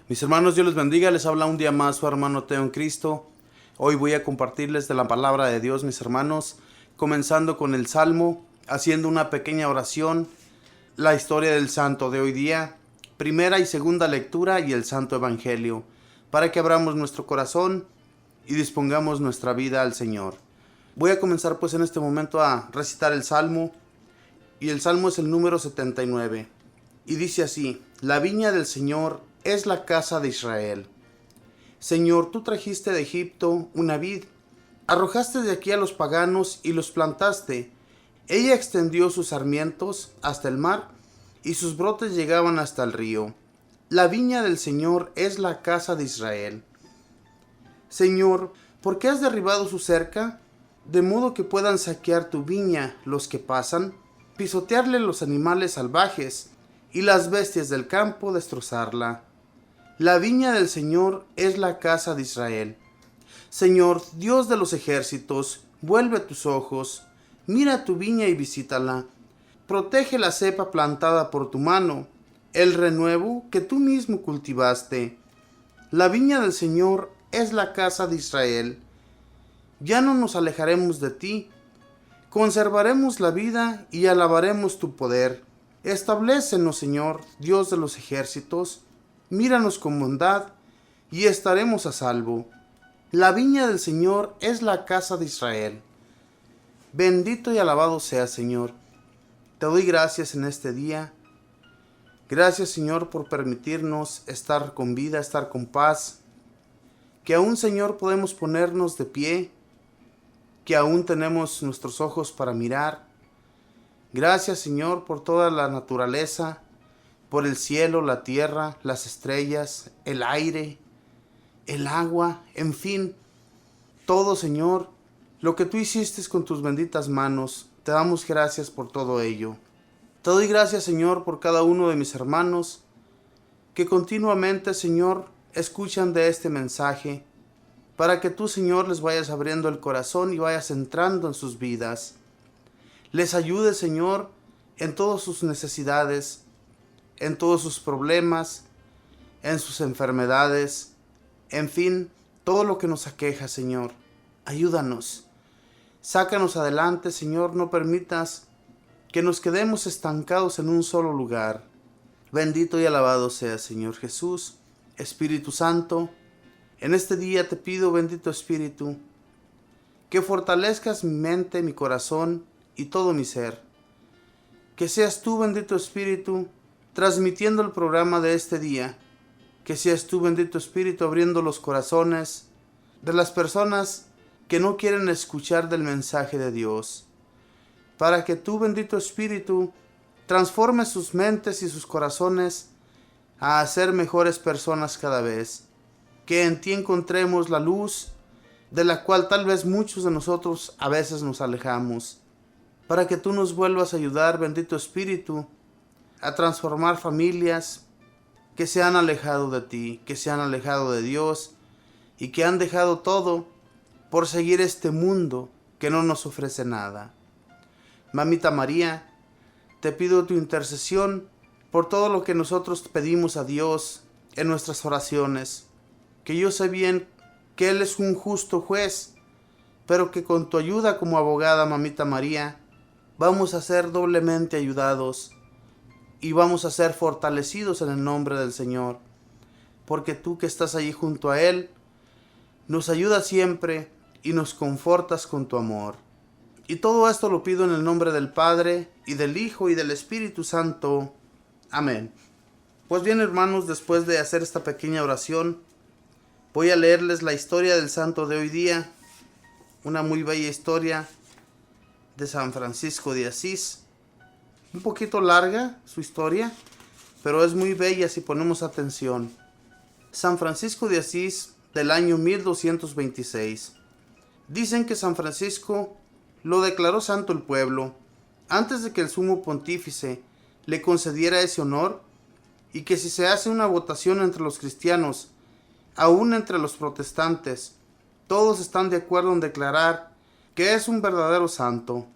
Mis hermanos, Dios les bendiga, les habla un día más su hermano Teo en Cristo. Hoy voy a compartirles de la palabra de Dios, mis hermanos, comenzando con el Salmo, haciendo una pequeña oración, la historia del santo de hoy día, primera y segunda lectura y el santo evangelio, para que abramos nuestro corazón y dispongamos nuestra vida al Señor. Voy a comenzar pues en este momento a recitar el Salmo, y el Salmo es el número 79, y dice así: La viña del Señor es la casa de Israel. Señor, tú trajiste de Egipto una vid, arrojaste de aquí a los paganos y los plantaste. Ella extendió sus sarmientos hasta el mar, y sus brotes llegaban hasta el río. La viña del Señor es la casa de Israel. Señor, ¿por qué has derribado su cerca? De modo que puedan saquear tu viña los que pasan, pisotearle los animales salvajes, y las bestias del campo destrozarla. La viña del Señor es la casa de Israel. Señor, Dios de los ejércitos, vuelve tus ojos, mira tu viña y visítala. Protege la cepa plantada por tu mano, el renuevo que tú mismo cultivaste. La viña del Señor es la casa de Israel. Ya no nos alejaremos de ti. Conservaremos la vida y alabaremos tu poder. Establécenos, Señor, Dios de los ejércitos, míranos con bondad y estaremos a salvo. La viña del Señor es la casa de Israel. Bendito y alabado sea, Señor. Te doy gracias en este día. Gracias, Señor, por permitirnos estar con vida, estar con paz. Que aún, Señor, podemos ponernos de pie. Que aún tenemos nuestros ojos para mirar. Gracias, Señor, por toda la naturaleza, por el cielo, la tierra, las estrellas, el aire, el agua, en fin, todo, Señor, lo que tú hiciste con tus benditas manos. Te damos gracias por todo ello. Te doy gracias, Señor, por cada uno de mis hermanos que continuamente, Señor, escuchan de este mensaje, para que tú, Señor, les vayas abriendo el corazón y vayas entrando en sus vidas. Les ayude, Señor, en todas sus necesidades, en todos sus problemas, en sus enfermedades, en fin, todo lo que nos aqueja, Señor. Ayúdanos. Sácanos adelante, Señor, no permitas que nos quedemos estancados en un solo lugar. Bendito y alabado sea, Señor Jesús. Espíritu Santo, en este día te pido, bendito Espíritu, que fortalezcas mi mente, mi corazón y todo mi ser. Que seas tú, bendito Espíritu, transmitiendo el programa de este día. Que seas tú, bendito Espíritu, abriendo los corazones de las personas que no quieren escuchar del mensaje de Dios. Para que tú, bendito Espíritu, transformes sus mentes y sus corazones a ser mejores personas cada vez. Que en ti encontremos la luz de la cual tal vez muchos de nosotros a veces nos alejamos. Para que tú nos vuelvas a ayudar, bendito Espíritu, a transformar familias que se han alejado de ti, que se han alejado de Dios y que han dejado todo por seguir este mundo que no nos ofrece nada. Mamita María, te pido tu intercesión por todo lo que nosotros pedimos a Dios en nuestras oraciones, que yo sé bien que Él es un justo juez, pero que con tu ayuda como abogada, Mamita María, vamos a ser doblemente ayudados y vamos a ser fortalecidos en el nombre del Señor, porque tú que estás allí junto a Él, nos ayudas siempre y nos confortas con tu amor. Y todo esto lo pido en el nombre del Padre, y del Hijo, y del Espíritu Santo. Amén. Pues bien, hermanos, después de hacer esta pequeña oración, voy a leerles la historia del santo de hoy día, una muy bella historia de San Francisco de Asís. Un poquito larga su historia, pero es muy bella si ponemos atención. San Francisco de Asís, del año 1226. Dicen que San Francisco lo declaró santo el pueblo antes de que el sumo pontífice le concediera ese honor, y que si se hace una votación entre los cristianos, aún entre los protestantes, todos están de acuerdo en declarar que es un verdadero santo.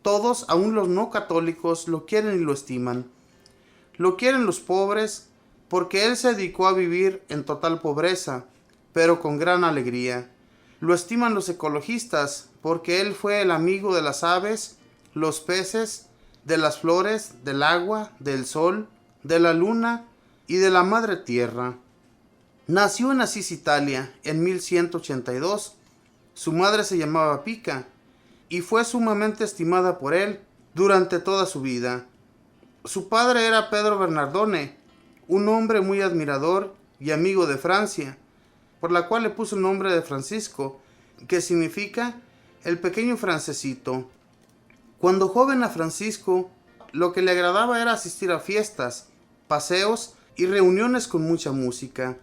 Todos, aún los no católicos, lo quieren y lo estiman. Lo quieren los pobres, porque él se dedicó a vivir en total pobreza, pero con gran alegría. Lo estiman los ecologistas porque él fue el amigo de las aves, los peces, de las flores, del agua, del sol, de la luna y de la madre tierra. Nació en Asís, Italia, en 1182. Su madre se llamaba Pica y fue sumamente estimada por él durante toda su vida. Su padre era Pedro Bernardone, un hombre muy admirador y amigo de Francia, por la cual le puso el nombre de Francisco, que significa el pequeño francesito. Cuando joven a Francisco, lo que le agradaba era asistir a fiestas, paseos y reuniones con mucha música.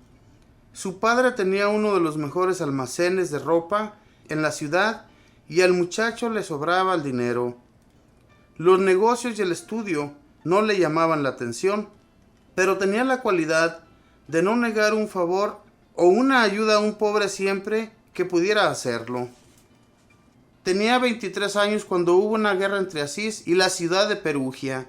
Su padre tenía uno de los mejores almacenes de ropa en la ciudad y al muchacho le sobraba el dinero. Los negocios y el estudio no le llamaban la atención, pero tenía la cualidad de no negar un favor o una ayuda a un pobre siempre que pudiera hacerlo. Tenía 23 años cuando hubo una guerra entre Asís y la ciudad de Perugia.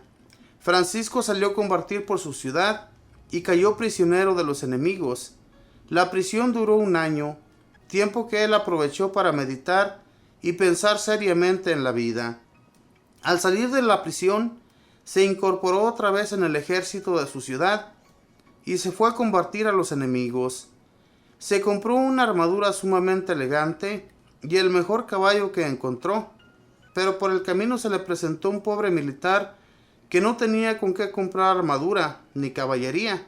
Francisco salió a combatir por su ciudad y cayó prisionero de los enemigos. La prisión duró 1 año, tiempo que él aprovechó para meditar y pensar seriamente en la vida. Al salir de la prisión, se incorporó otra vez en el ejército de su ciudad y se fue a combatir a los enemigos. Se compró una armadura sumamente elegante y el mejor caballo que encontró, pero por el camino se le presentó un pobre militar que no tenía con qué comprar armadura ni caballería,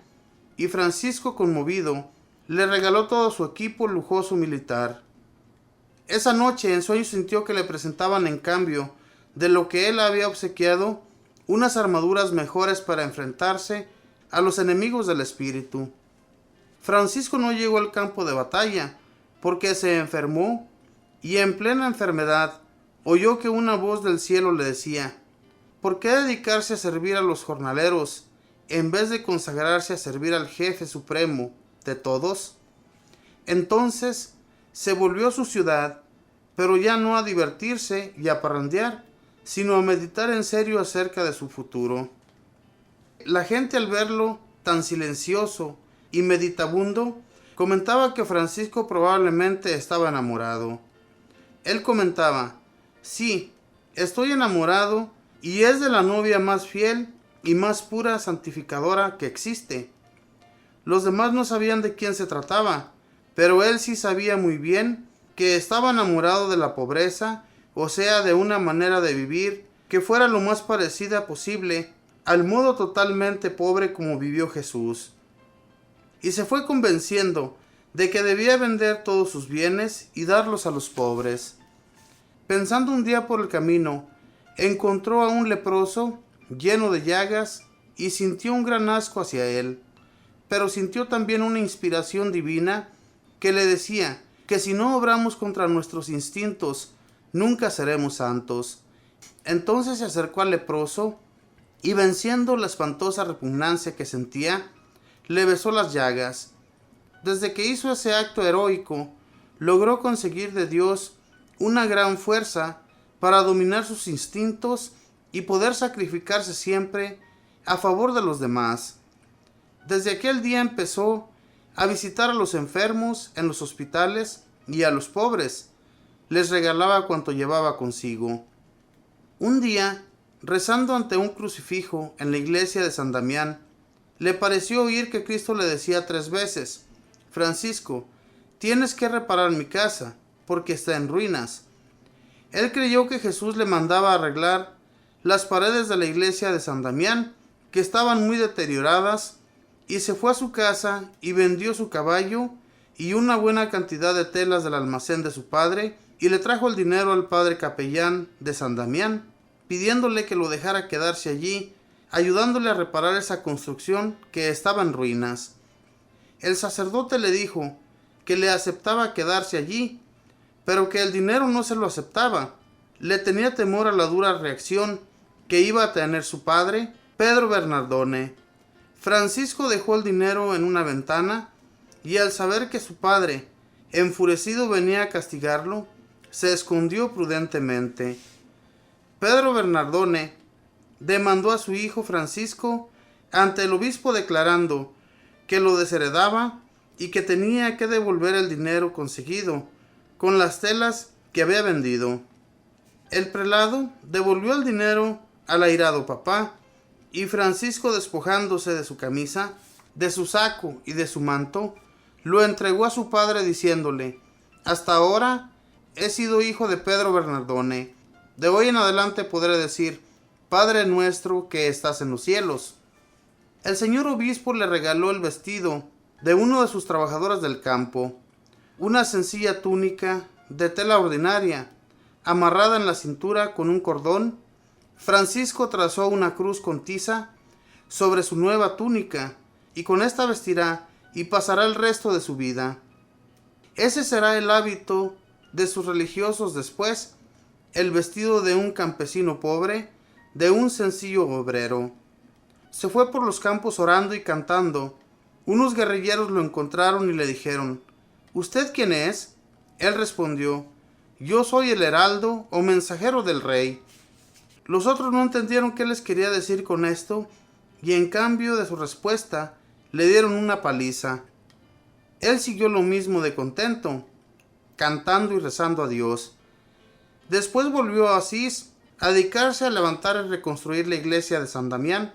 y Francisco, conmovido, le regaló todo su equipo lujoso militar. Esa noche en sueños sintió que le presentaban en cambio de lo que él había obsequiado unas armaduras mejores para enfrentarse a los enemigos del espíritu. Francisco no llegó al campo de batalla porque se enfermó y en plena enfermedad oyó que una voz del cielo le decía: ¿por qué dedicarse a servir a los jornaleros en vez de consagrarse a servir al jefe supremo de todos? Entonces se volvió a su ciudad, pero ya no a divertirse y a parrandear, sino a meditar en serio acerca de su futuro. La gente, al verlo tan silencioso y meditabundo, comentaba que Francisco probablemente estaba enamorado. Él comentaba: sí, estoy enamorado y es de la novia más fiel y más pura santificadora que existe. Los demás no sabían de quién se trataba, pero él sí sabía muy bien que estaba enamorado de la pobreza, o sea, de una manera de vivir que fuera lo más parecida posible al modo totalmente pobre como vivió Jesús. Y se fue convenciendo de que debía vender todos sus bienes y darlos a los pobres. Pensando un día por el camino, encontró a un leproso lleno de llagas y sintió un gran asco hacia él, pero sintió también una inspiración divina que le decía que si no obramos contra nuestros instintos, nunca seremos santos. Entonces se acercó al leproso y, venciendo la espantosa repugnancia que sentía, le besó las llagas. Desde que hizo ese acto heroico, logró conseguir de Dios una gran fuerza para dominar sus instintos y poder sacrificarse siempre a favor de los demás. Desde aquel día empezó a visitar a los enfermos en los hospitales y a los pobres. Les regalaba cuanto llevaba consigo. Un día, rezando ante un crucifijo en la iglesia de San Damián, le pareció oír que Cristo le decía 3 veces: Francisco, tienes que reparar mi casa, porque está en ruinas. Él creyó que Jesús le mandaba arreglar las paredes de la iglesia de San Damián, que estaban muy deterioradas, y se fue a su casa y vendió su caballo y una buena cantidad de telas del almacén de su padre, y le trajo el dinero al padre capellán de San Damián, pidiéndole que lo dejara quedarse allí, ayudándole a reparar esa construcción que estaba en ruinas. El sacerdote le dijo que le aceptaba quedarse allí, pero que el dinero no se lo aceptaba. Le tenía temor a la dura reacción que iba a tener su padre, Pedro Bernardone. Francisco dejó el dinero en una ventana y, al saber que su padre, enfurecido, venía a castigarlo, se escondió prudentemente. Pedro Bernardone demandó a su hijo Francisco ante el obispo, declarando que lo desheredaba y que tenía que devolver el dinero conseguido con las telas que había vendido. El prelado devolvió el dinero al airado papá, y Francisco, despojándose de su camisa, de su saco y de su manto, lo entregó a su padre diciéndole: hasta ahora he sido hijo de Pedro Bernardone. De hoy en adelante podré decir: Padre nuestro que estás en los cielos. El señor obispo le regaló el vestido de uno de sus trabajadores del campo, una sencilla túnica de tela ordinaria, amarrada en la cintura con un cordón. Francisco trazó una cruz con tiza sobre su nueva túnica, y con esta vestirá y pasará el resto de su vida. Ese será el hábito de sus religiosos después, el vestido de un campesino pobre, de un sencillo obrero. Se fue por los campos orando y cantando. Unos guerrilleros lo encontraron y le dijeron: ¿Usted quién es? Él respondió: yo soy el heraldo o mensajero del rey. Los otros no entendieron qué les quería decir con esto, y en cambio de su respuesta le dieron una paliza. Él siguió lo mismo de contento, cantando y rezando a Dios. Después volvió a Asís a dedicarse a levantar y reconstruir la iglesia de San Damián,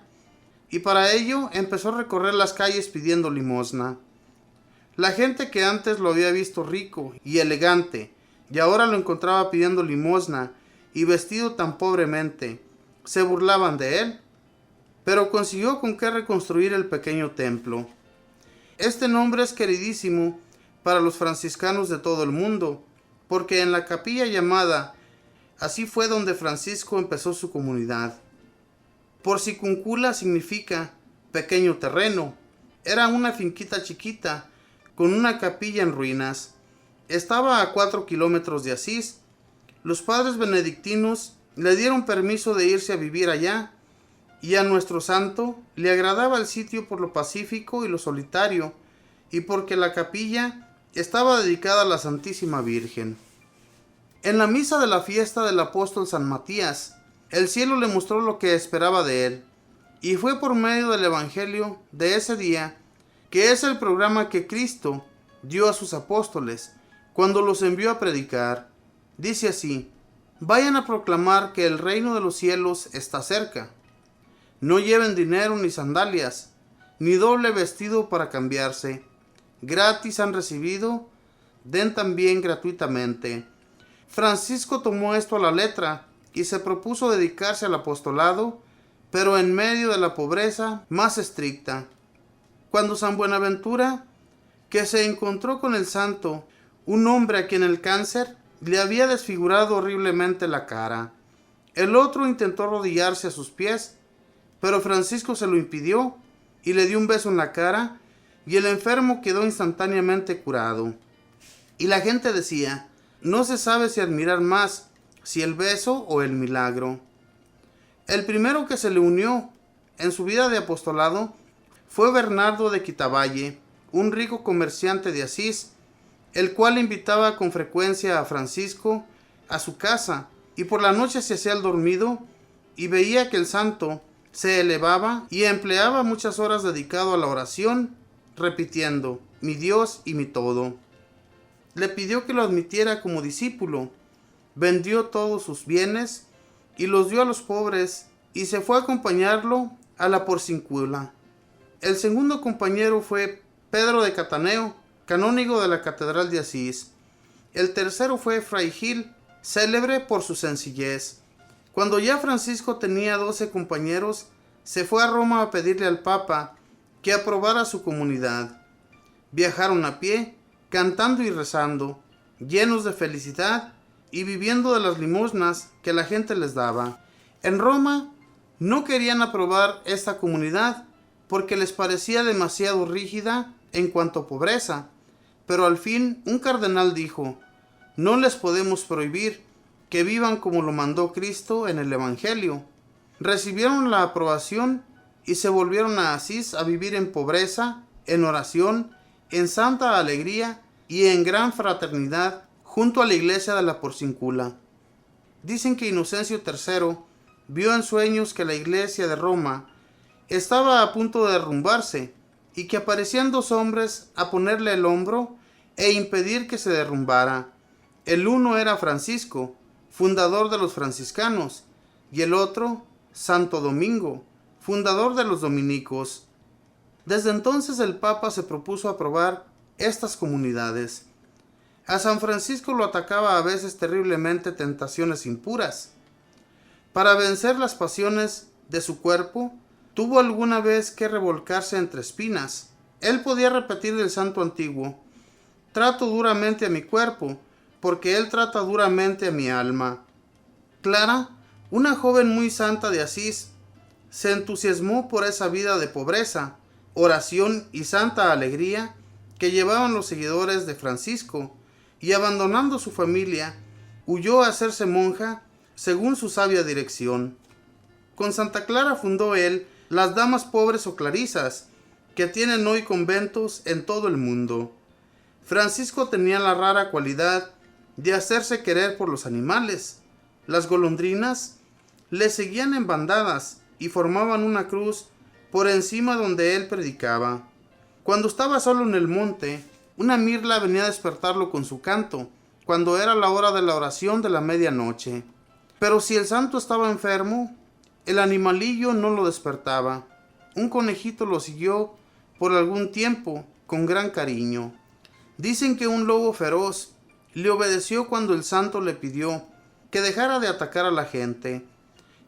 y para ello empezó a recorrer las calles pidiendo limosna. La gente que antes lo había visto rico y elegante, y ahora lo encontraba pidiendo limosna y vestido tan pobremente, se burlaban de él, pero consiguió con qué reconstruir el pequeño templo. Este nombre es queridísimo para los franciscanos de todo el mundo, porque en la capilla llamada así fue donde Francisco empezó su comunidad. Porciúncula significa pequeño terreno. Era una finquita chiquita con una capilla en ruinas. Estaba a 4 kilómetros de Asís. Los padres benedictinos le dieron permiso de irse a vivir allá, y a nuestro santo le agradaba el sitio por lo pacífico y lo solitario, y porque la capilla estaba dedicada a la Santísima Virgen. En la misa de la fiesta del apóstol San Matías, el cielo le mostró lo que esperaba de él, y fue por medio del Evangelio de ese día, que es el programa que Cristo dio a sus apóstoles cuando los envió a predicar. Dice así: vayan a proclamar que el reino de los cielos está cerca. No lleven dinero ni sandalias, ni doble vestido para cambiarse. Gratis han recibido, den también gratuitamente. Francisco tomó esto a la letra y se propuso dedicarse al apostolado, pero en medio de la pobreza más estricta. Cuando San Buenaventura, que se encontró con el santo, un hombre a quien el cáncer le había desfigurado horriblemente la cara, el otro intentó arrodillarse a sus pies, pero Francisco se lo impidió y le dio un beso en la cara, y el enfermo quedó instantáneamente curado. Y la gente decía: no se sabe si admirar más, si el beso o el milagro. El primero que se le unió en su vida de apostolado fue Bernardo de Quitavalle, un rico comerciante de Asís, el cual invitaba con frecuencia a Francisco a su casa, y por la noche se hacía el dormido y veía que el santo se elevaba y empleaba muchas horas dedicado a la oración, repitiendo: mi Dios y mi todo. Le pidió que lo admitiera como discípulo, vendió todos sus bienes y los dio a los pobres, y se fue a acompañarlo a la Porciúncula. El segundo compañero fue Pedro de Cataneo, canónigo de la Catedral de Asís. El tercero fue Fray Gil, célebre por su sencillez. Cuando ya Francisco tenía 12 compañeros, se fue a Roma a pedirle al Papa que aprobara su comunidad. Viajaron a pie, cantando y rezando, llenos de felicidad y viviendo de las limosnas que la gente les daba. En Roma no querían aprobar esta comunidad porque les parecía demasiado rígida en cuanto a pobreza, pero al fin un cardenal dijo: no les podemos prohibir que vivan como lo mandó Cristo en el Evangelio. Recibieron la aprobación y se volvieron a Asís a vivir en pobreza, en oración, en santa alegría y en gran fraternidad junto a la iglesia de la Porciúncula. Dicen que Inocencio III vio en sueños que la iglesia de Roma estaba a punto de derrumbarse y que aparecían dos hombres a ponerle el hombro e impedir que se derrumbara. El uno era Francisco, fundador de los franciscanos, y el otro, Santo Domingo, fundador de los dominicos. Desde entonces el Papa se propuso aprobar estas comunidades. A San Francisco lo atacaba a veces terriblemente tentaciones impuras. Para vencer las pasiones de su cuerpo, tuvo alguna vez que revolcarse entre espinas. Él podía repetir del santo antiguo: trato duramente a mi cuerpo, porque él trata duramente a mi alma. Clara, una joven muy santa de Asís, se entusiasmó por esa vida de pobreza, oración y santa alegría que llevaban los seguidores de Francisco, y abandonando su familia, huyó a hacerse monja según su sabia dirección. Con Santa Clara fundó él las damas pobres o clarisas, que tienen hoy conventos en todo el mundo. Francisco tenía la rara cualidad de hacerse querer por los animales. Las golondrinas le seguían en bandadas y formaban una cruz por encima donde él predicaba. Cuando estaba solo en el monte, una mirla venía a despertarlo con su canto, cuando era la hora de la oración de la medianoche. Pero si el santo estaba enfermo, el animalillo no lo despertaba. Un conejito lo siguió por algún tiempo con gran cariño. Dicen que un lobo feroz le obedeció cuando el santo le pidió que dejara de atacar a la gente.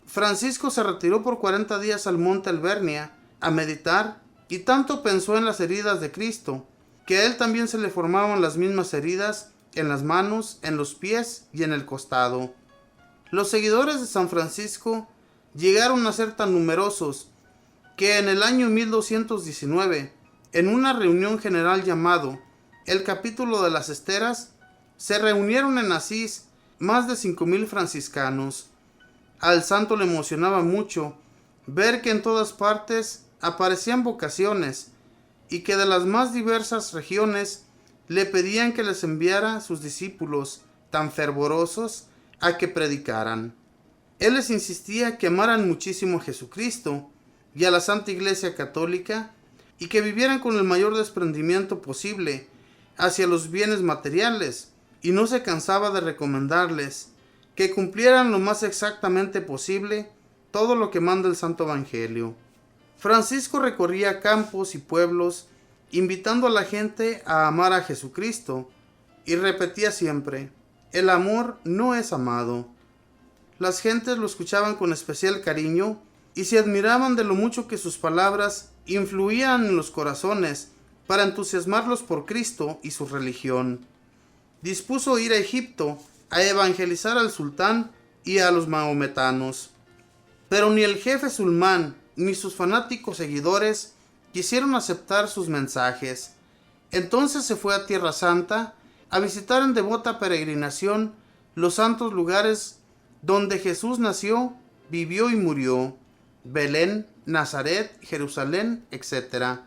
Francisco se retiró por 40 días al monte Albernia a meditar, y tanto pensó en las heridas de Cristo, que a él también se le formaban las mismas heridas en las manos, en los pies y en el costado. Los seguidores de San Francisco llegaron a ser tan numerosos que en el año 1219, en una reunión general llamado el Capítulo de las Esteras, se reunieron en Asís más de 5,000 franciscanos. Al santo le emocionaba mucho ver que en todas partes aparecían vocaciones y que de las más diversas regiones le pedían que les enviara sus discípulos tan fervorosos a que predicaran. Él les insistía que amaran muchísimo a Jesucristo y a la Santa Iglesia Católica, y que vivieran con el mayor desprendimiento posible hacia los bienes materiales, y no se cansaba de recomendarles que cumplieran lo más exactamente posible todo lo que manda el Santo Evangelio. Francisco recorría campos y pueblos invitando a la gente a amar a Jesucristo, y repetía siempre: el amor no es amado. Las gentes lo escuchaban con especial cariño y se admiraban de lo mucho que sus palabras influían en los corazones para entusiasmarlos por Cristo y su religión. Dispuso ir a Egipto a evangelizar al sultán y a los mahometanos. Pero ni el jefe sulmán ni sus fanáticos seguidores quisieron aceptar sus mensajes. Entonces se fue a Tierra Santa a visitar en devota peregrinación los santos lugares donde Jesús nació, vivió y murió: Belén, Nazaret, Jerusalén, etc.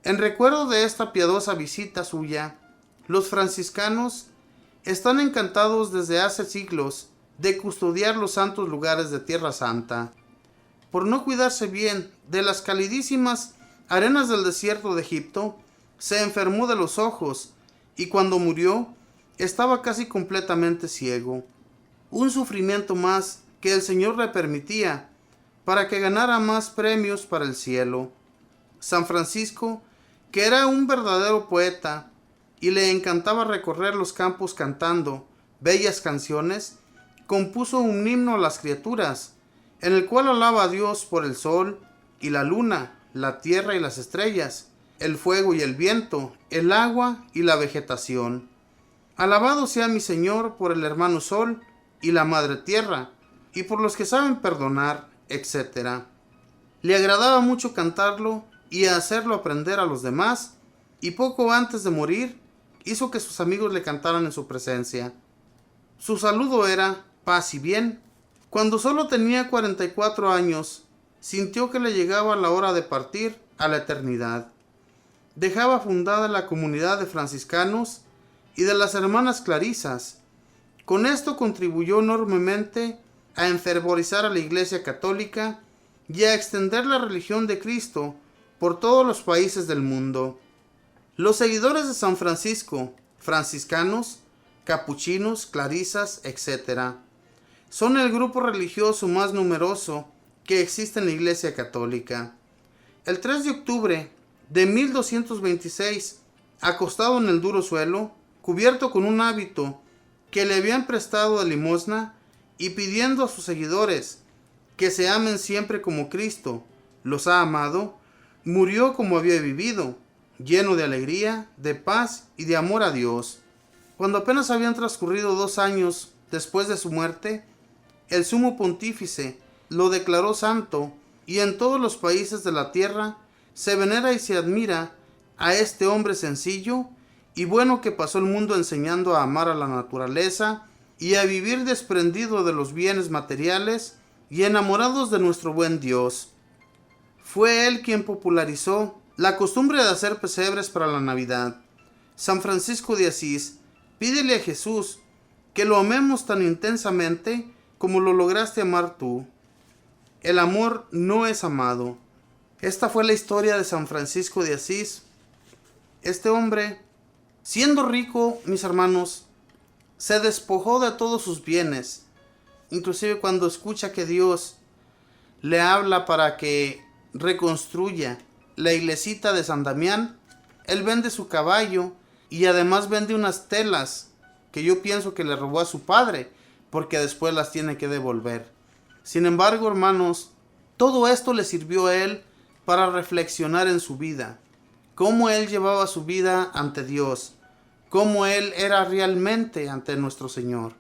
En recuerdo de esta piadosa visita suya, los franciscanos están encantados desde hace siglos de custodiar los santos lugares de Tierra Santa. Por no cuidarse bien de las calidísimas arenas del desierto de Egipto, se enfermó de los ojos, y cuando murió estaba casi completamente ciego. Un sufrimiento más que el Señor le permitía para que ganara más premios para el cielo. San Francisco, que era un verdadero poeta y le encantaba recorrer los campos cantando bellas canciones, compuso un himno a las criaturas, en el cual alaba a Dios por el sol y la luna, la tierra y las estrellas, el fuego y el viento, el agua y la vegetación. Alabado sea mi Señor por el hermano sol y la madre tierra, y por los que saben perdonar, etc. Le agradaba mucho cantarlo y hacerlo aprender a los demás, y poco antes de morir hizo que sus amigos le cantaran en su presencia. Su saludo era paz y bien. Cuando solo tenía 44 años, sintió que le llegaba la hora de partir a la eternidad. Dejaba fundada la comunidad de franciscanos y de las hermanas clarisas. Con esto contribuyó enormemente a enfervorizar a la Iglesia Católica y a extender la religión de Cristo por todos los países del mundo. Los seguidores de San Francisco, franciscanos, capuchinos, clarisas, etc., son el grupo religioso más numeroso que existe en la Iglesia Católica. El 3 de octubre de 1226, acostado en el duro suelo, cubierto con un hábito que le habían prestado de limosna y pidiendo a sus seguidores que se amen siempre como Cristo los ha amado, murió como había vivido, lleno de alegría, de paz y de amor a Dios. Cuando apenas habían transcurrido 2 años después de su muerte, el sumo pontífice lo declaró santo y en todos los países de la tierra se venera y se admira a este hombre sencillo y bueno que pasó el mundo enseñando a amar a la naturaleza y a vivir desprendido de los bienes materiales y enamorados de nuestro buen Dios. Fue él quien popularizó la costumbre de hacer pesebres para la Navidad. San Francisco de Asís, pídele a Jesús que lo amemos tan intensamente como lo lograste amar tú. El amor no es amado. Esta fue la historia de San Francisco de Asís. Este hombre, siendo rico, mis hermanos, se despojó de todos sus bienes. Inclusive cuando escucha que Dios le habla para que reconstruya la iglesita de San Damián, él vende su caballo y además vende unas telas que yo pienso que le robó a su padre, porque después las tiene que devolver. Sin embargo, hermanos, todo esto le sirvió a él para reflexionar en su vida, cómo él llevaba su vida ante Dios, cómo él era realmente ante nuestro Señor.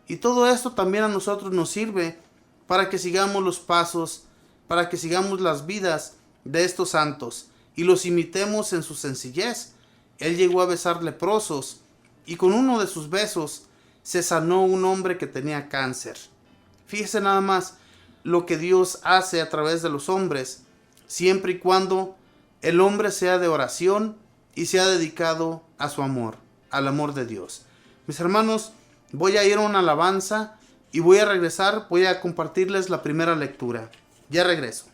Y todo esto también a nosotros nos sirve para que sigamos los pasos, para que sigamos las vidas de estos santos y los imitemos en su sencillez. Él llegó a besar leprosos y con uno de sus besos se sanó un hombre que tenía cáncer. Fíjese nada más lo que Dios hace a través de los hombres, siempre y cuando el hombre sea de oración y sea dedicado a su amor, al amor de Dios. Mis hermanos, voy a ir a una alabanza y voy a regresar, voy a compartirles la primera lectura. Ya regreso.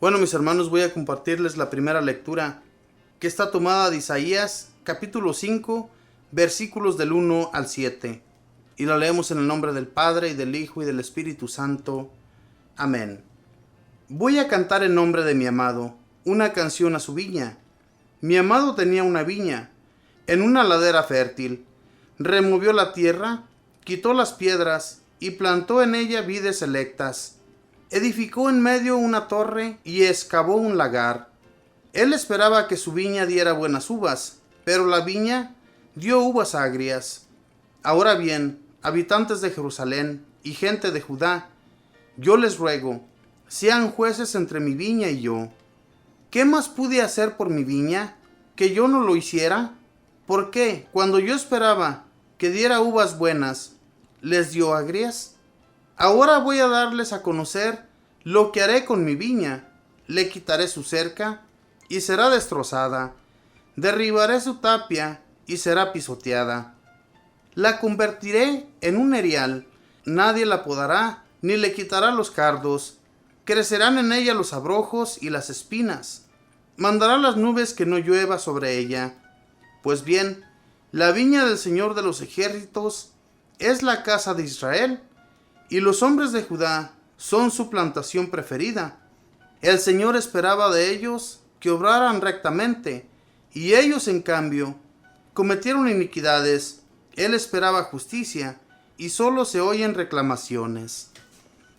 Bueno, mis hermanos, voy a compartirles la primera lectura que está tomada de Isaías, capítulo 5, versículos del 1 al 7. Y la leemos en el nombre del Padre, y del Hijo, y del Espíritu Santo. Amén. Voy a cantar en nombre de mi amado una canción a su viña. Mi amado tenía una viña en una ladera fértil. Removió la tierra, quitó las piedras y plantó en ella vides selectas. Edificó en medio una torre y excavó un lagar. Él esperaba que su viña diera buenas uvas, pero la viña dio uvas agrias. Ahora bien, habitantes de Jerusalén y gente de Judá, yo les ruego, sean jueces entre mi viña y yo. ¿Qué más pude hacer por mi viña que yo no lo hiciera? ¿Por qué, cuando yo esperaba que diera uvas buenas, les dio agrias? Ahora voy a darles a conocer lo que haré con mi viña. Le quitaré su cerca y será destrozada. Derribaré su tapia y será pisoteada. La convertiré en un erial. Nadie la podará ni le quitará los cardos. Crecerán en ella los abrojos y las espinas. Mandará las nubes que no llueva sobre ella. Pues bien, la viña del Señor de los ejércitos es la casa de Israel, y los hombres de Judá son su plantación preferida. El Señor esperaba de ellos que obraran rectamente, y ellos, en cambio, cometieron iniquidades. Él esperaba justicia, y solo se oyen reclamaciones.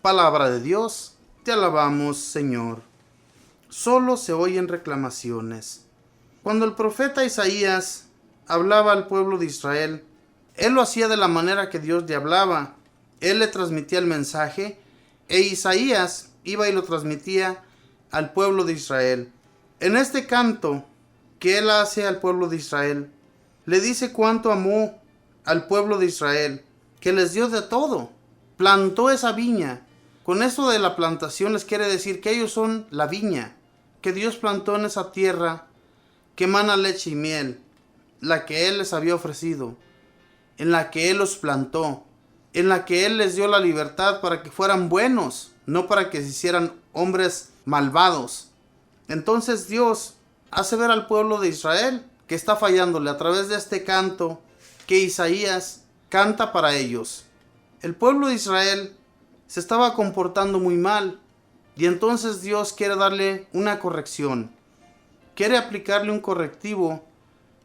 Palabra de Dios, te alabamos, Señor. Solo se oyen reclamaciones. Cuando el profeta Isaías hablaba al pueblo de Israel, él lo hacía de la manera que Dios le hablaba. Él le transmitía el mensaje, e Isaías iba y lo transmitía al pueblo de Israel. En este canto que él hace al pueblo de Israel, le dice cuánto amó al pueblo de Israel, que les dio de todo. Plantó esa viña. Con eso de la plantación les quiere decir que ellos son la viña, que Dios plantó en esa tierra que emana leche y miel, la que Él les había ofrecido, en la que Él los plantó, en la que Él les dio la libertad para que fueran buenos, no para que se hicieran hombres malvados. Entonces Dios hace ver al pueblo de Israel que está fallándole a través de este canto que Isaías canta para ellos. El pueblo de Israel se estaba comportando muy mal, y entonces Dios quiere darle una corrección. Quiere aplicarle un correctivo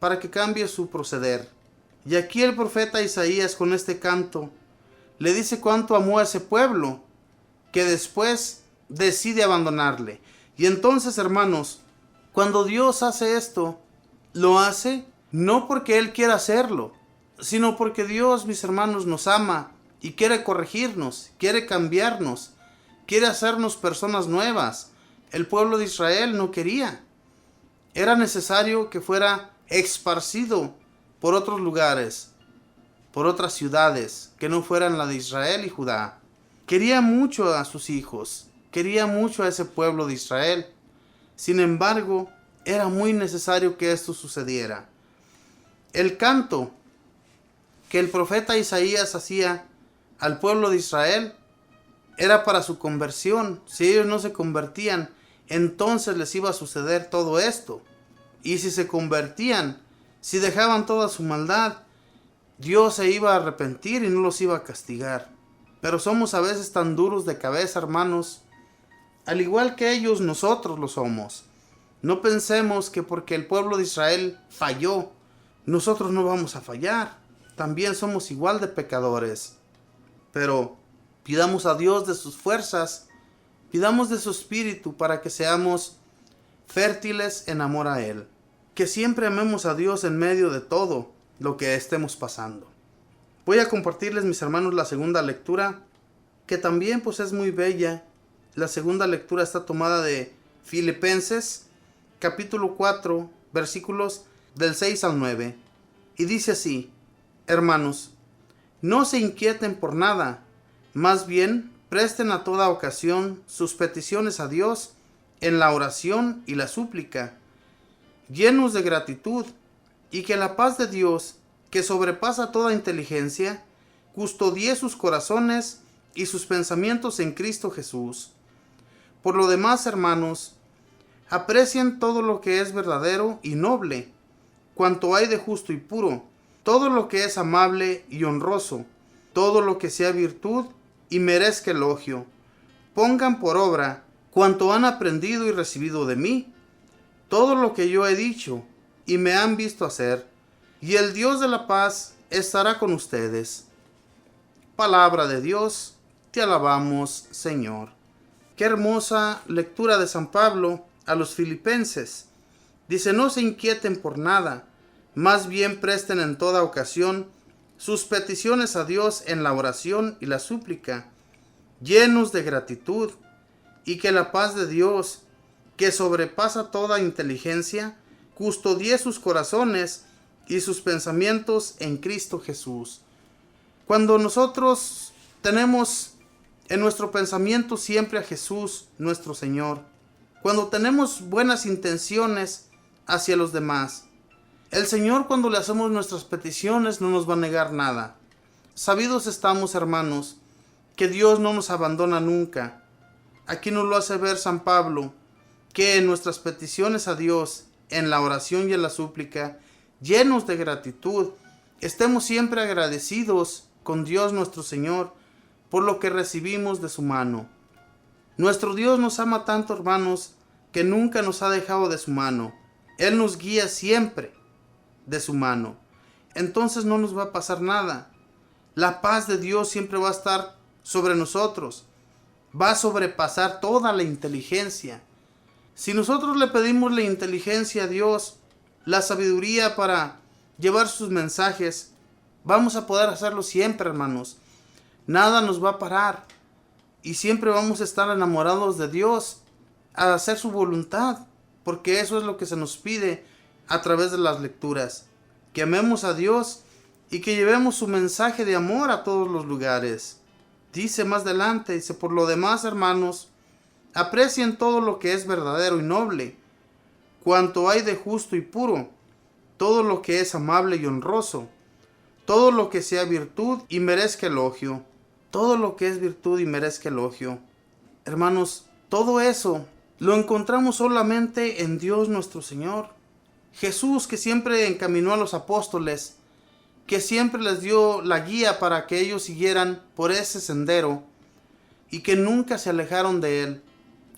para que cambie su proceder. Y aquí el profeta Isaías, con este canto, le dice cuánto amó a ese pueblo, que después decide abandonarle. Y entonces, hermanos, cuando Dios hace esto, lo hace no porque Él quiera hacerlo, sino porque Dios, mis hermanos, nos ama y quiere corregirnos, quiere cambiarnos, quiere hacernos personas nuevas. El pueblo de Israel no quería. Era necesario que fuera esparcido por otros lugares, por otras ciudades, que no fueran la de Israel y Judá. Quería mucho a sus hijos, quería mucho a ese pueblo de Israel. Sin embargo, era muy necesario que esto sucediera. El canto que el profeta Isaías hacía al pueblo de Israel era para su conversión. Si ellos no se convertían, entonces les iba a suceder todo esto. Y si se convertían, si dejaban toda su maldad, Dios se iba a arrepentir y no los iba a castigar. Pero somos a veces tan duros de cabeza, hermanos. Al igual que ellos, nosotros lo somos. No pensemos que porque el pueblo de Israel falló, nosotros no vamos a fallar. También somos igual de pecadores. Pero pidamos a Dios de sus fuerzas, pidamos de su espíritu para que seamos fértiles en amor a Él. Que siempre amemos a Dios en medio de todo lo que estemos pasando. Voy a compartirles, mis hermanos, la segunda lectura, que también pues es muy bella. La segunda lectura está tomada de Filipenses, capítulo 4, versículos del 6 al 9. Y dice así: hermanos, no se inquieten por nada, más bien presten a toda ocasión sus peticiones a Dios en la oración y la súplica, llenos de gratitud, y que la paz de Dios, que sobrepasa toda inteligencia, custodie sus corazones y sus pensamientos en Cristo Jesús. Por lo demás, hermanos, aprecien todo lo que es verdadero y noble, cuanto hay de justo y puro, todo lo que es amable y honroso, todo lo que sea virtud y merezca elogio. Pongan por obra cuanto han aprendido y recibido de mí, todo lo que yo he dicho y me han visto hacer, y el Dios de la paz estará con ustedes. Palabra de Dios, te alabamos, Señor. Qué hermosa lectura de San Pablo a los filipenses. Dice: no se inquieten por nada, más bien presten en toda ocasión sus peticiones a Dios en la oración y la súplica, llenos de gratitud, y que la paz de Dios, que sobrepasa toda inteligencia, custodie sus corazones y sus pensamientos en Cristo Jesús. Cuando nosotros tenemos en nuestro pensamiento siempre a Jesús, nuestro Señor, cuando tenemos buenas intenciones hacia los demás, el Señor, cuando le hacemos nuestras peticiones, no nos va a negar nada. Sabidos estamos, hermanos, que Dios no nos abandona nunca. Aquí nos lo hace ver San Pablo, que en nuestras peticiones a Dios, en la oración y en la súplica, llenos de gratitud, estemos siempre agradecidos con Dios nuestro Señor por lo que recibimos de su mano. Nuestro Dios nos ama tanto, hermanos, que nunca nos ha dejado de su mano. Él nos guía siempre de su mano. Entonces no nos va a pasar nada. La paz de Dios siempre va a estar sobre nosotros. Va a sobrepasar toda la inteligencia. Si nosotros le pedimos la inteligencia a Dios, la sabiduría para llevar sus mensajes, vamos a poder hacerlo siempre, hermanos. Nada nos va a parar. Y siempre vamos a estar enamorados de Dios, a hacer su voluntad, porque eso es lo que se nos pide a través de las lecturas, que amemos a Dios y que llevemos su mensaje de amor a todos los lugares. Dice más adelante, dice: por lo demás, hermanos, aprecien todo lo que es verdadero y noble, cuanto hay de justo y puro, todo lo que es amable y honroso, todo lo que sea virtud y merezca elogio. Todo lo que es virtud y merezca elogio. Hermanos, todo eso lo encontramos solamente en Dios nuestro Señor. Jesús, que siempre encaminó a los apóstoles, que siempre les dio la guía para que ellos siguieran por ese sendero y que nunca se alejaron de él.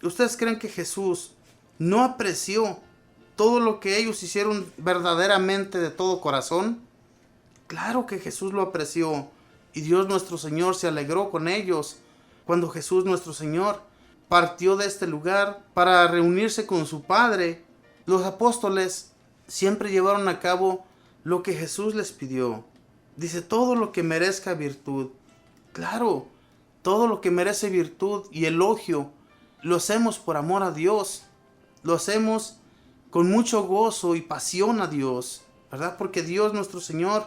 ¿Ustedes creen que Jesús no apreció todo lo que ellos hicieron verdaderamente de todo corazón? Claro que Jesús lo apreció, y Dios nuestro Señor se alegró con ellos cuando Jesús nuestro Señor partió de este lugar para reunirse con su Padre. Los apóstoles siempre llevaron a cabo lo que Jesús les pidió. Dice: todo lo que merezca virtud. Claro, todo lo que merece virtud y elogio lo hacemos por amor a Dios. Lo hacemos con mucho gozo y pasión a Dios, ¿verdad? Porque Dios nuestro Señor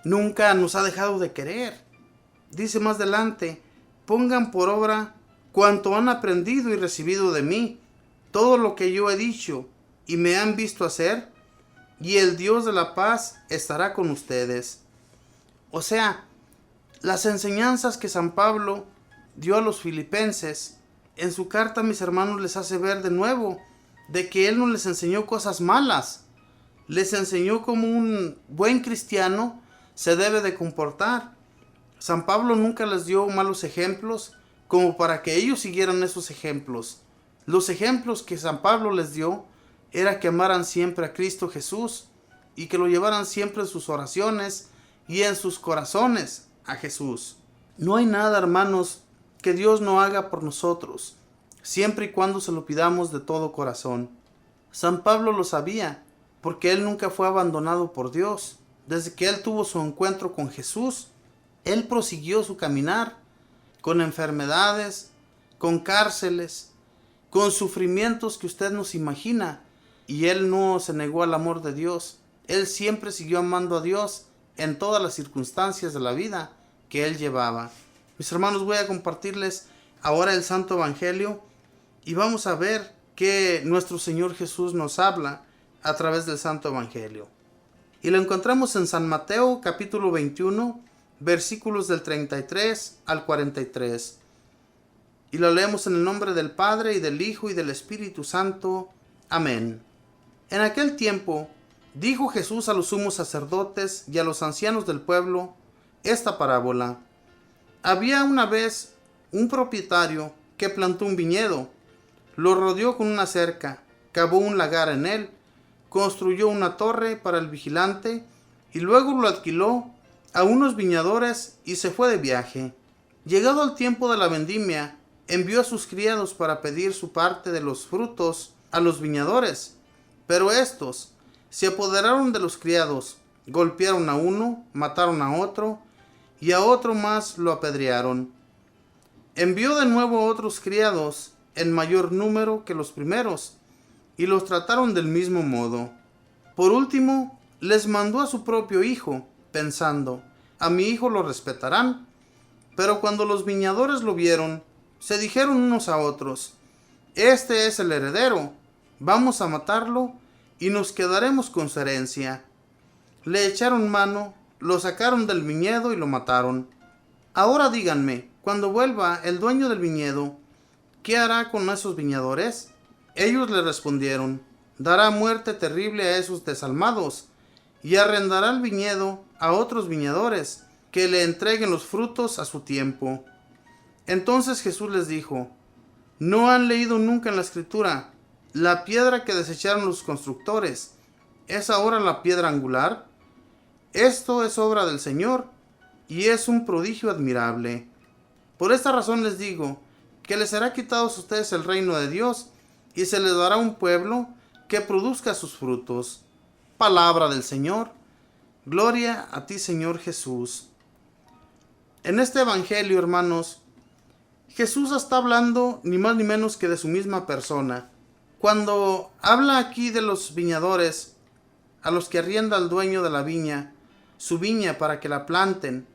nunca nos ha dejado de querer. Dice más adelante: pongan por obra cuanto han aprendido y recibido de mí, todo lo que yo he dicho y me han visto hacer, y el Dios de la paz estará con ustedes. O sea, las enseñanzas que San Pablo dio a los filipenses, en su carta, mis hermanos, les hace ver de nuevo de que él no les enseñó cosas malas. Les enseñó cómo un buen cristiano se debe de comportar. San Pablo nunca les dio malos ejemplos como para que ellos siguieran esos ejemplos. Los ejemplos que San Pablo les dio era que amaran siempre a Cristo Jesús y que lo llevaran siempre en sus oraciones y en sus corazones a Jesús. No hay nada, hermanos, que Dios no haga por nosotros, siempre y cuando se lo pidamos de todo corazón. San Pablo lo sabía, porque él nunca fue abandonado por Dios. Desde que él tuvo su encuentro con Jesús, él prosiguió su caminar, con enfermedades, con cárceles, con sufrimientos que usted no se imagina, y él no se negó al amor de Dios. Él siempre siguió amando a Dios en todas las circunstancias de la vida que él llevaba. Mis hermanos, voy a compartirles ahora el Santo Evangelio y vamos a ver que nuestro Señor Jesús nos habla a través del Santo Evangelio. Y lo encontramos en San Mateo capítulo 21, versículos del 33 al 43. y lo leemos en el nombre del Padre, y del Hijo, y del Espíritu Santo. Amén. En aquel tiempo, dijo Jesús a los sumos sacerdotes y a los ancianos del pueblo esta parábola. Había una vez un propietario que plantó un viñedo, lo rodeó con una cerca, cavó un lagar en él, construyó una torre para el vigilante y luego lo alquiló a unos viñadores y se fue de viaje. Llegado el tiempo de la vendimia, envió a sus criados para pedir su parte de los frutos a los viñadores, pero estos se apoderaron de los criados, golpearon a uno, mataron a otro y a otro más lo apedrearon. Envió de nuevo otros criados en mayor número que los primeros, y los trataron del mismo modo. Por último, les mandó a su propio hijo, pensando, a mi hijo lo respetarán. Pero cuando los viñadores lo vieron, se dijeron unos a otros, este es el heredero, vamos a matarlo y nos quedaremos con su herencia. Le echaron mano, lo sacaron del viñedo y lo mataron. Ahora díganme, cuando vuelva el dueño del viñedo, ¿qué hará con esos viñadores? Ellos le respondieron, dará muerte terrible a esos desalmados, y arrendará el viñedo a otros viñadores, que le entreguen los frutos a su tiempo. Entonces Jesús les dijo, ¿no han leído nunca en la Escritura, la piedra que desecharon los constructores es ahora la piedra angular? Esto es obra del Señor, y es un prodigio admirable. Por esta razón les digo, que les será quitado a ustedes el reino de Dios, y se les dará un pueblo que produzca sus frutos. Palabra del Señor. Gloria a ti, Señor Jesús. En este evangelio, hermanos, Jesús está hablando ni más ni menos que de su misma persona. Cuando habla aquí de los viñadores, a los que arrienda el dueño de la viña, su viña para que la planten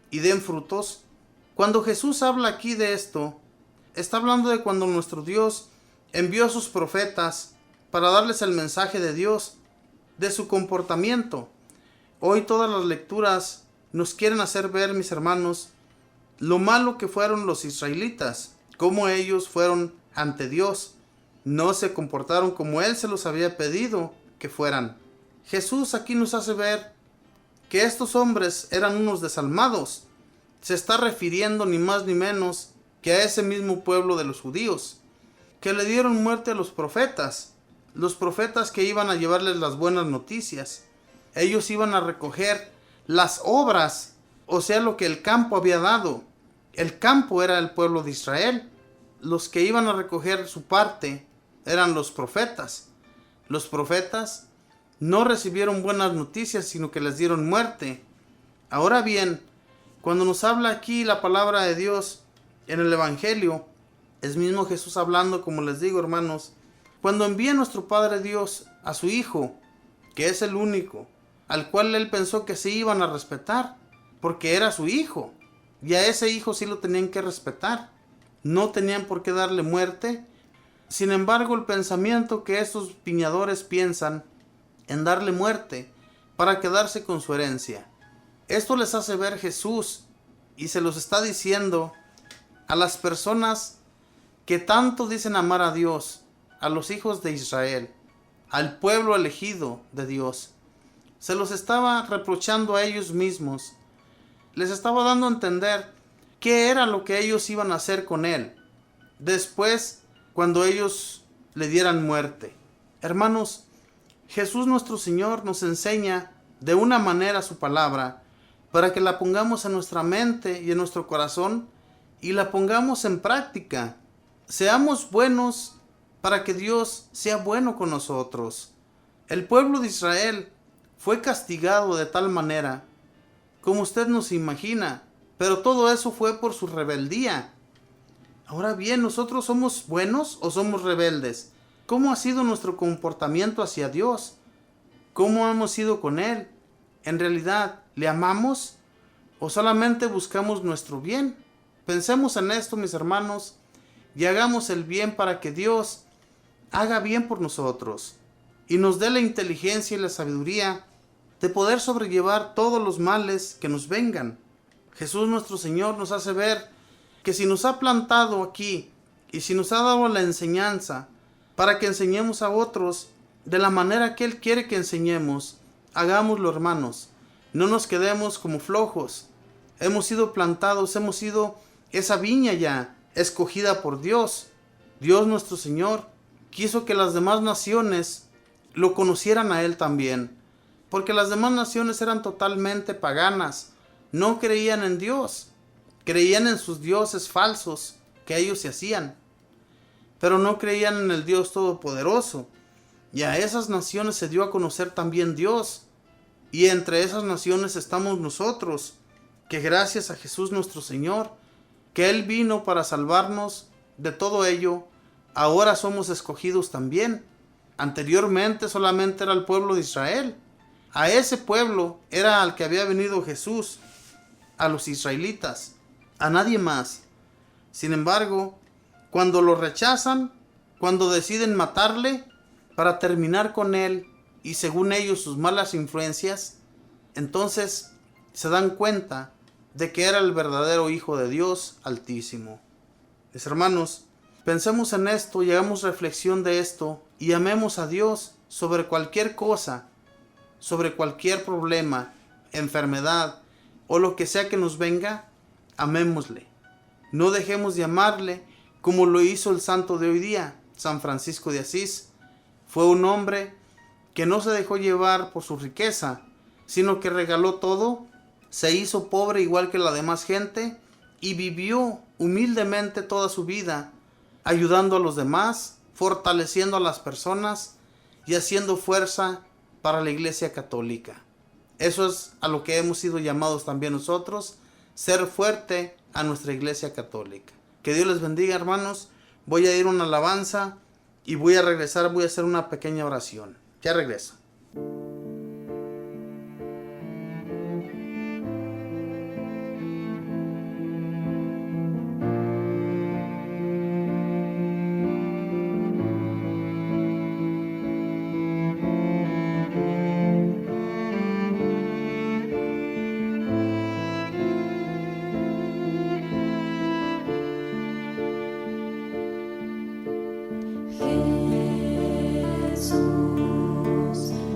y den frutos, cuando Jesús habla aquí de esto, está hablando de cuando nuestro Dios envió a sus profetas para darles el mensaje de Dios, de su comportamiento. Hoy todas las lecturas nos quieren hacer ver, mis hermanos, lo malo que fueron los israelitas, cómo ellos fueron ante Dios, no se comportaron como Él se los había pedido que fueran. Jesús aquí nos hace ver que estos hombres eran unos desalmados. Se está refiriendo ni más ni menos que a ese mismo pueblo de los judíos, que le dieron muerte a los profetas que iban a llevarles las buenas noticias. Ellos iban a recoger las obras, o sea, lo que el campo había dado. El campo era el pueblo de Israel. Los que iban a recoger su parte eran los profetas. Los profetas no recibieron buenas noticias, sino que les dieron muerte. Ahora bien, cuando nos habla aquí la palabra de Dios en el Evangelio, es mismo Jesús hablando, como les digo, hermanos, cuando envía nuestro Padre Dios a su Hijo, que es el único, al cual Él pensó que se iban a respetar, porque era su Hijo, y a ese Hijo sí lo tenían que respetar, no tenían por qué darle muerte. Sin embargo, el pensamiento que estos viñadores piensan en darle muerte para quedarse con su herencia. Esto les hace ver Jesús, y se los está diciendo a las personas que tanto dicen amar a Dios, a los hijos de Israel, al pueblo elegido de Dios. Se los estaba reprochando a ellos mismos. Les estaba dando a entender qué era lo que ellos iban a hacer con Él después, cuando ellos le dieran muerte. Hermanos, Jesús nuestro Señor nos enseña de una manera su palabra para que la pongamos en nuestra mente y en nuestro corazón y la pongamos en práctica. Seamos buenos para que Dios sea bueno con nosotros. El pueblo de Israel fue castigado de tal manera como usted nos imagina, pero todo eso fue por su rebeldía. Ahora bien, ¿nosotros somos buenos o somos rebeldes? ¿Cómo ha sido nuestro comportamiento hacia Dios? ¿Cómo hemos sido con Él? ¿En realidad le amamos o solamente buscamos nuestro bien? Pensemos en esto, mis hermanos, y hagamos el bien para que Dios haga bien por nosotros y nos dé la inteligencia y la sabiduría de poder sobrellevar todos los males que nos vengan. Jesús nuestro Señor nos hace ver que si nos ha plantado aquí y si nos ha dado la enseñanza para que enseñemos a otros de la manera que Él quiere que enseñemos, hagámoslo, hermanos. No nos quedemos como flojos. Hemos sido plantados, hemos sido esa viña ya escogida por Dios. Dios nuestro Señor quiso que las demás naciones lo conocieran a Él también, porque las demás naciones eran totalmente paganas, no creían en Dios, creían en sus dioses falsos que ellos se hacían, pero no creían en el Dios Todopoderoso. Y a esas naciones se dio a conocer también Dios, y entre esas naciones estamos nosotros, que gracias a Jesús nuestro Señor, que Él vino para salvarnos de todo ello, ahora somos escogidos también. Anteriormente solamente era el pueblo de Israel. A ese pueblo era al que había venido Jesús, a los israelitas, a nadie más. Sin embargo, cuando lo rechazan, cuando deciden matarle para terminar con él y según ellos sus malas influencias, entonces se dan cuenta de que era el verdadero Hijo de Dios Altísimo. Mis hermanos, pensemos en esto y hagamos reflexión de esto y amemos a Dios sobre cualquier cosa, sobre cualquier problema, enfermedad o lo que sea que nos venga, amémosle. No dejemos de amarle como lo hizo el santo de hoy día, San Francisco de Asís. Fue un hombre que no se dejó llevar por su riqueza, sino que regaló todo, se hizo pobre igual que la demás gente y vivió humildemente toda su vida, ayudando a los demás, fortaleciendo a las personas y haciendo fuerza para la Iglesia Católica. Eso es a lo que hemos sido llamados también nosotros, ser fuerte a nuestra Iglesia Católica. Que Dios les bendiga, hermanos. Voy a ir a una alabanza y voy a regresar, voy a hacer una pequeña oración. Ya regreso. Jesús.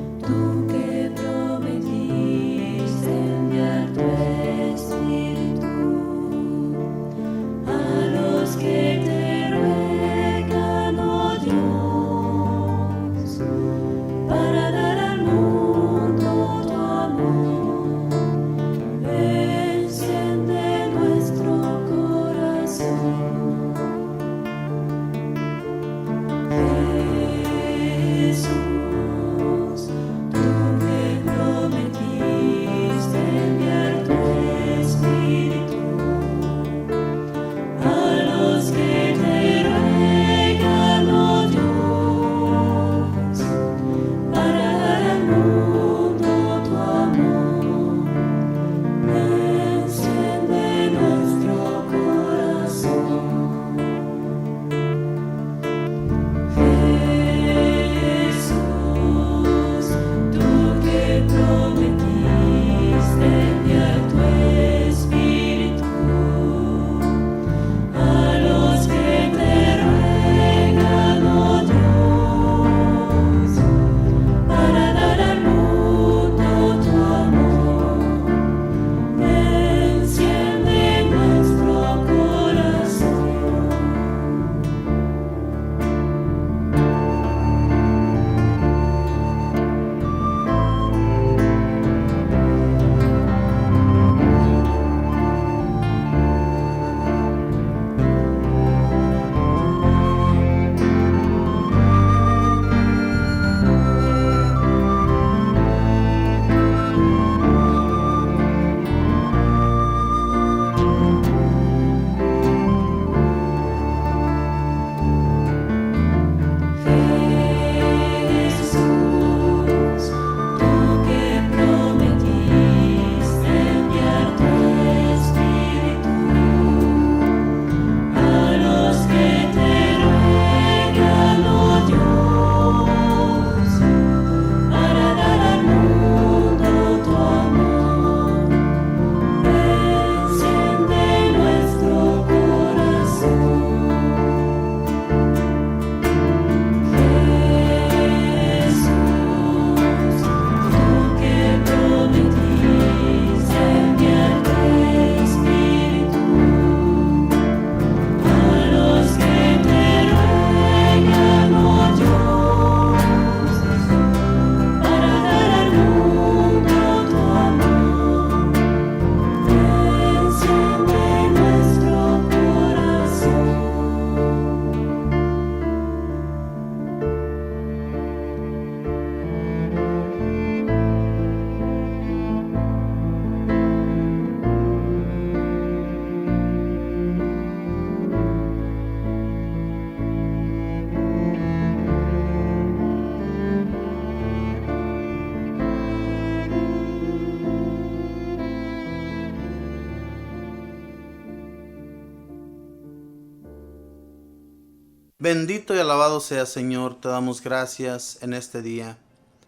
Bendito y alabado sea, Señor, te damos gracias en este día.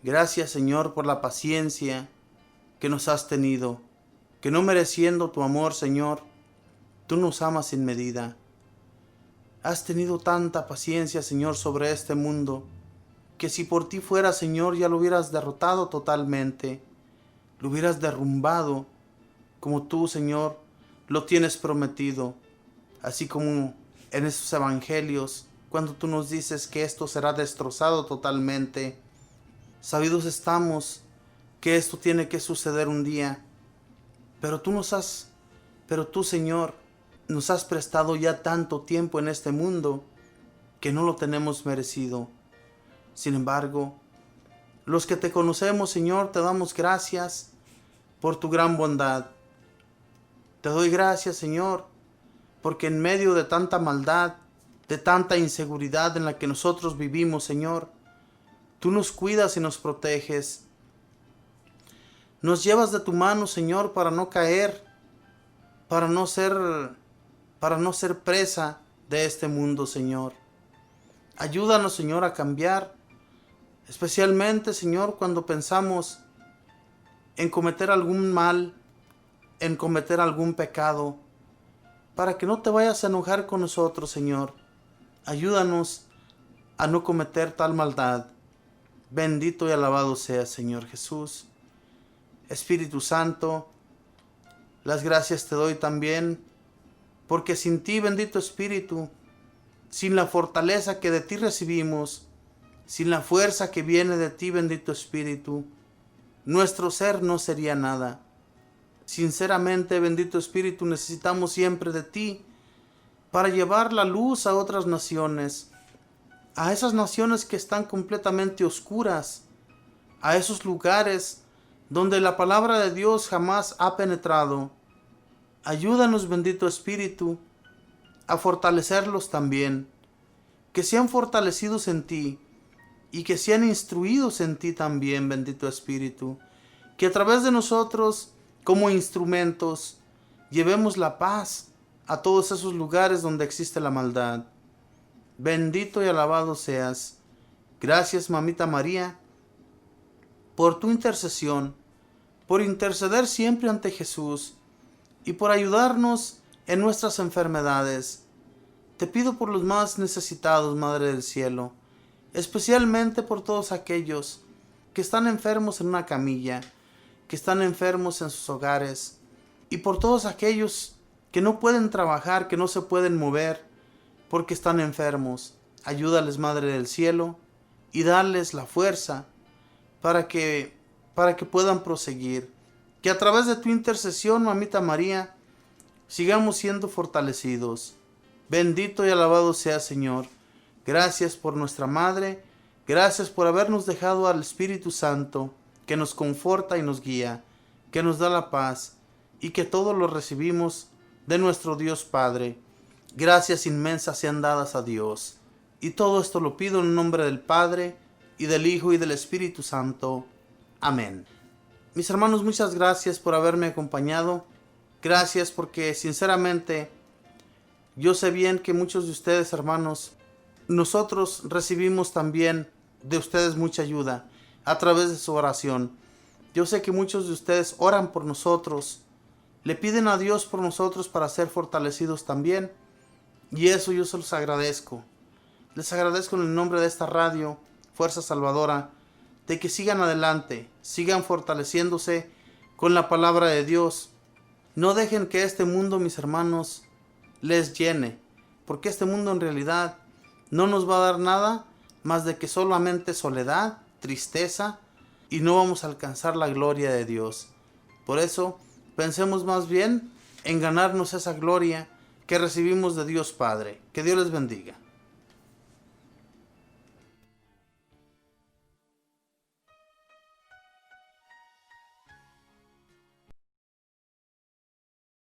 Gracias, Señor, por la paciencia que nos has tenido, que no mereciendo tu amor, Señor, tú nos amas sin medida. Has tenido tanta paciencia, Señor, sobre este mundo, que si por ti fuera, Señor, ya lo hubieras derrotado totalmente, lo hubieras derrumbado, como tú, Señor, lo tienes prometido, así como en esos evangelios, cuando tú nos dices que esto será destrozado totalmente. Sabidos estamos que esto tiene que suceder un día, pero tú, Señor, nos has prestado ya tanto tiempo en este mundo que no lo tenemos merecido. Sin embargo, los que te conocemos, Señor, te damos gracias por tu gran bondad. Te doy gracias, Señor, porque en medio de tanta maldad, de tanta inseguridad en la que nosotros vivimos, Señor, tú nos cuidas y nos proteges. Nos llevas de tu mano, Señor, para no caer, para no ser presa de este mundo, Señor. Ayúdanos, Señor, a cambiar, especialmente, Señor, cuando pensamos en cometer algún mal, en cometer algún pecado, para que no te vayas a enojar con nosotros, Señor. Ayúdanos a no cometer tal maldad. Bendito y alabado sea, Señor Jesús. Espíritu Santo, las gracias te doy también, porque sin ti, bendito Espíritu, sin la fortaleza que de ti recibimos, sin la fuerza que viene de ti, bendito Espíritu, nuestro ser no sería nada. Sinceramente, bendito Espíritu, necesitamos siempre de ti para llevar la luz a otras naciones, a esas naciones que están completamente oscuras, a esos lugares donde la palabra de Dios jamás ha penetrado. Ayúdanos, bendito Espíritu, a fortalecerlos también, que sean fortalecidos en ti y que sean instruidos en ti también, bendito Espíritu, que a través de nosotros, como instrumentos, llevemos la paz a todos esos lugares donde existe la maldad. Bendito y alabado seas. Gracias, Mamita María, por tu intercesión, por interceder siempre ante Jesús y por ayudarnos en nuestras enfermedades. Te pido por los más necesitados, Madre del Cielo, especialmente por todos aquellos que están enfermos en una camilla, que están enfermos en sus hogares, y por todos aquellos que no pueden trabajar, que no se pueden mover porque están enfermos. Ayúdales, Madre del Cielo, y darles la fuerza para que puedan proseguir. Que a través de tu intercesión, Mamita María, sigamos siendo fortalecidos. Bendito y alabado sea, Señor. Gracias por nuestra Madre. Gracias por habernos dejado al Espíritu Santo, que nos conforta y nos guía, que nos da la paz, y que todo lo recibimos de nuestro Dios Padre. Gracias inmensas sean dadas a Dios. Y todo esto lo pido en el nombre del Padre, y del Hijo, y del Espíritu Santo. Amén. Mis hermanos, muchas gracias por haberme acompañado. Gracias porque sinceramente yo sé bien que muchos de ustedes, hermanos, nosotros recibimos también de ustedes mucha ayuda a través de su oración. Yo sé que muchos de ustedes oran por nosotros, le piden a Dios por nosotros para ser fortalecidos también, y eso yo se los agradezco. Les agradezco en el nombre de esta radio, Fuerza Salvadora, de que sigan adelante, sigan fortaleciéndose con la palabra de Dios. No dejen que este mundo, mis hermanos, les llene, porque este mundo en realidad no nos va a dar nada más de que solamente soledad, tristeza, y no vamos a alcanzar la gloria de Dios. Por eso, pensemos más bien en ganarnos esa gloria que recibimos de Dios Padre. Que Dios les bendiga.